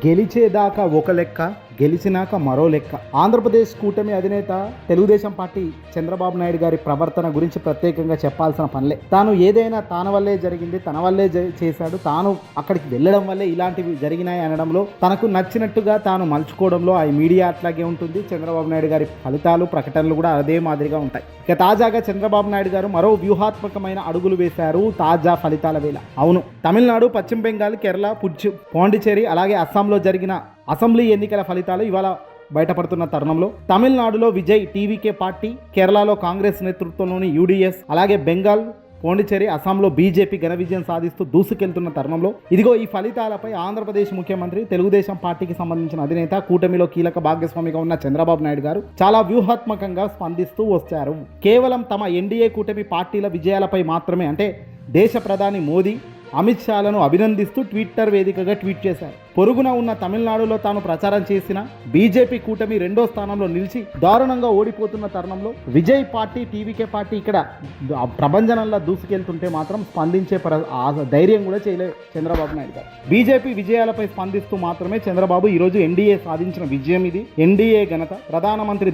గెలిచేదాకా ఒక లెక్క, గెలిచినాక మరో లెక్క. ఆంధ్రప్రదేశ్ కూటమి అధినేత తెలుగుదేశం పార్టీ చంద్రబాబు నాయుడు గారి ప్రవర్తన గురించి ప్రత్యేకంగా చెప్పాల్సిన పనిలే. తాను ఏదైనా తన వల్లే జరిగింది, తన వల్లే చేశాడు, తాను అక్కడికి వెళ్ళడం వల్లే ఇలాంటివి జరిగినాయి అనడంలో, తనకు నచ్చినట్టుగా తాను మలుచుకోవడంలో ఆ మీడియా అట్లాగే ఉంటుంది. చంద్రబాబు నాయుడు గారి ఫలితాలు, ప్రకటనలు కూడా అదే మాదిరిగా ఉంటాయి. ఇక తాజాగా చంద్రబాబు నాయుడు గారు మరో వ్యూహాత్మకమైన అడుగులు వేశారు తాజా ఫలితాల వేళ. అవును, తమిళనాడు, పశ్చిమ బెంగాల్, కేరళ, పాండిచేరి అలాగే అస్సాంలో జరిగిన అసెంబ్లీ ఎన్నికల ఫలితాలు ఇవాళ బయటపడుతున్న తరుణంలో తమిళనాడులో విజయ్ టీవీకే పార్టీ, కేరళలో కాంగ్రెస్ నేతృత్వంలోని యూడీఎస్, అలాగే బెంగాల్, పాండిచేరి, అస్సాంలో బీజేపీ ఘన విజయం సాధిస్తూ దూసుకెళ్తున్న తరుణంలో ఇదిగో ఈ ఫలితాలపై ఆంధ్రప్రదేశ్ ముఖ్యమంత్రి, తెలుగుదేశం పార్టీకి సంబంధించిన అధినేత, కూటమిలో కీలక భాగస్వామిగా ఉన్న చంద్రబాబు నాయుడు గారు చాలా వ్యూహాత్మకంగా స్పందిస్తూ వచ్చారు. కేవలం తమ ఎన్డీఏ కూటమి పార్టీల విజయాలపై మాత్రమే, అంటే దేశ ప్రధాని మోదీ, అమిత్ షాలను అభినందిస్తూ ట్విట్టర్ వేదికగా ట్వీట్ చేశారు. పొరుగున ఉన్న తమిళనాడులో తాను ప్రచారం చేసిన బీజేపీ కూటమి 2వ స్థానంలో నిలిచి దారుణంగా ఓడిపోతున్న తరుణంలో విజయ్ పార్టీ, టీవీకే పార్టీ ఇక్కడ ప్రభంజనంలా దూసుకెళ్తుంటే మాత్రం స్పందించే ధైర్యం కూడా చేయలేదు చంద్రబాబు నాయుడు గారు. బీజేపీ విజయాలపై స్పందిస్తూ మాత్రమే చంద్రబాబు ఈరోజు ఎన్డీఏ సాధించిన విజయం ఇది. ఎన్డీఏ ఘనత,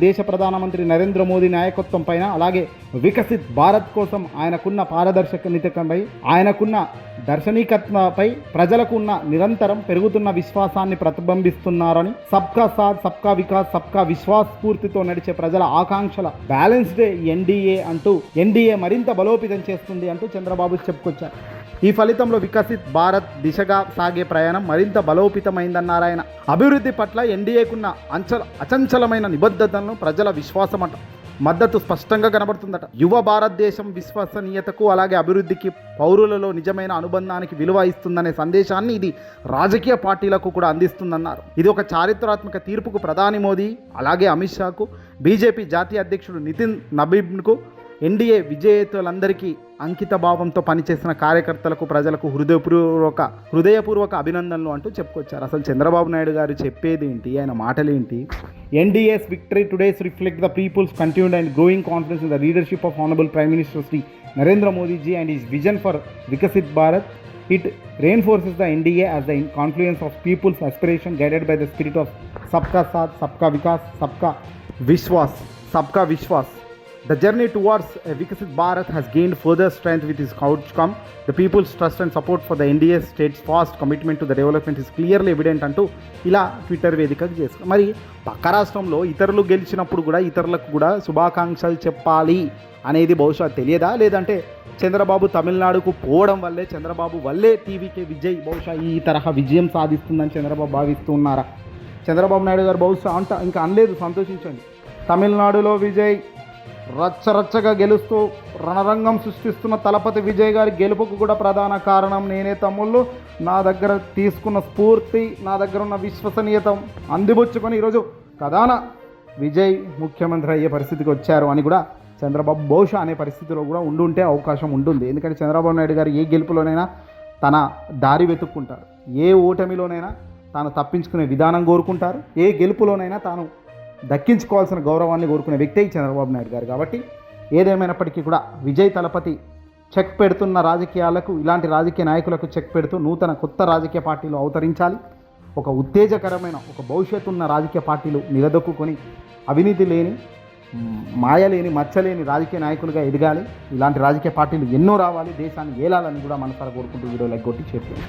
దేశ ప్రధానమంత్రి నరేంద్ర మోదీ నాయకత్వం పైన, అలాగే వికసిత్ భారత్ కోసం ఆయనకున్న పారదర్శకతపై, ఆయనకున్న దర్శనీకత్వంపై ప్రజలకు ఉన్న నిరంతరం పెరుగుతున్న విశ్వాసాన్ని ప్రతిబింబిస్తున్నారని, సబ్కా సాథ్, సబ్కా వికాస్, సబ్కా విశ్వాస్ స్ఫూర్తితో నడిచే ప్రజల ఆకాంక్షల బ్యాలెన్స్డ్ ఎన్డీఏ అంటూ ఎన్డీఏ మరింత బలోపేతం చేస్తుంది అంటూ చంద్రబాబు చెప్పుకొచ్చారు. ఈ ఫలితంలో వికసిత్ భారత్ దిశగా సాగే ప్రయాణం మరింత బలోపేతమైందన్నారు ఆయన. అభివృద్ధి పట్ల ఎన్డీఏకున్న అచంచలమైన నిబద్ధతను, ప్రజల విశ్వాసమట మద్దతు స్పష్టంగా కనబడుతుందట. యువ భారతదేశం విశ్వసనీయతకు, అలాగే అభివృద్ధికి, పౌరులలో నిజమైన అనుబంధానికి విలువ ఇస్తుందనే సందేశాన్ని ఇది రాజకీయ పార్టీలకు కూడా అందిస్తుందన్నారు. ఇది ఒక చారిత్రాత్మక తీర్పుకు ప్రధాని మోదీ, అలాగే అమిత్ షాకు, బీజేపీ జాతీయ అధ్యక్షుడు నితిన్ నబీన్కు, ఎన్డీఏ విజేతలందరికీ, అంకిత భావంతో పనిచేసిన కార్యకర్తలకు, ప్రజలకు హృదయపూర్వక అభినందనలు అంటూ చెప్పుకొచ్చారు. అసలు చంద్రబాబు నాయుడు గారు చెప్పేది ఏంటి, ఆయన మాటలేంటి? NDA's victory today's reflect the people's continued and growing confidence in the leadership of honourable prime minister Shri Narendra Modi ji and his vision for Viksit Bharat. It reinforces the NDA as the confluence of people's aspiration guided by the spirit of Sabka Saath, Sabka Vikas, Sabka Vishwas. The journey towards a Vikasit Bharat has gained further strength with its outcome. The people's trust and support for the NDA state's fast commitment to the development is clearly evident అంటూ ఇలా Twitter వేదికగా చేస్తారు. మరి పక్క రాష్ట్రంలో ఇతరులు గెలిచినప్పుడు కూడా ఇతరులకు కూడా శుభాకాంక్షలు చెప్పాలి అనేది బహుశా తెలియదా? లేదంటే చంద్రబాబు తమిళనాడుకు పోవడం వల్లే, చంద్రబాబు వల్లే టీవీకే విజయ్ బహుశా ఈ తరహా విజయం సాధిస్తుందని చంద్రబాబు భావిస్తూ ఉన్నారా? చంద్రబాబు నాయుడు గారు బహుశా ఇంకా అనలేదు, సంతోషించండి. తమిళనాడులో విజయ్ రచ్చరచ్చగా గెలుస్తూ రణరంగం సృష్టిస్తున్న తలపతి విజయ్ గారి గెలుపుకు కూడా ప్రధాన కారణం నేనే తమ్ముళ్ళు. నా దగ్గర తీసుకున్న స్ఫూర్తి, నా దగ్గర ఉన్న విశ్వసనీయత అందిపుచ్చుకొని ఈరోజు ప్రధాన విజయ్ ముఖ్యమంత్రి అయ్యే పరిస్థితికి వచ్చారు అని కూడా చంద్రబాబు బహుశా అనే పరిస్థితిలో కూడా ఉండుంటే అవకాశం ఉంటుంది. ఎందుకంటే చంద్రబాబు నాయుడు గారు ఏ గెలుపులోనైనా తన దారి వెతుక్కుంటారు, ఏ ఓటమిలోనైనా తాను తప్పించుకునే విధానం కోరుకుంటారు, ఏ గెలుపులోనైనా తాను దక్కించుకోవాల్సిన గౌరవాన్ని కోరుకునే వ్యక్తి చంద్రబాబు నాయుడు గారు. కాబట్టి ఏదేమైనప్పటికీ కూడా విజయ్ తలపతి చెక్ పెడుతున్న రాజకీయాలకు, ఇలాంటి రాజకీయ నాయకులకు చెక్ పెడుతూ నూతన కొత్త రాజకీయ పార్టీలు అవతరించాలి. ఒక ఉత్తేజకరమైన, ఒక భవిష్యత్తు ఉన్న రాజకీయ పార్టీలు నిలదొక్కుని అవినీతి లేని, మాయలేని, మచ్చలేని రాజకీయ నాయకులుగా ఎదగాలి. ఇలాంటి రాజకీయ పార్టీలు ఎన్నో రావాలి, దేశాన్ని ఏలాలని కూడా మనసారా కోరుకుంటూ వీడియో లైక్ కొట్టి చేరుతుంది.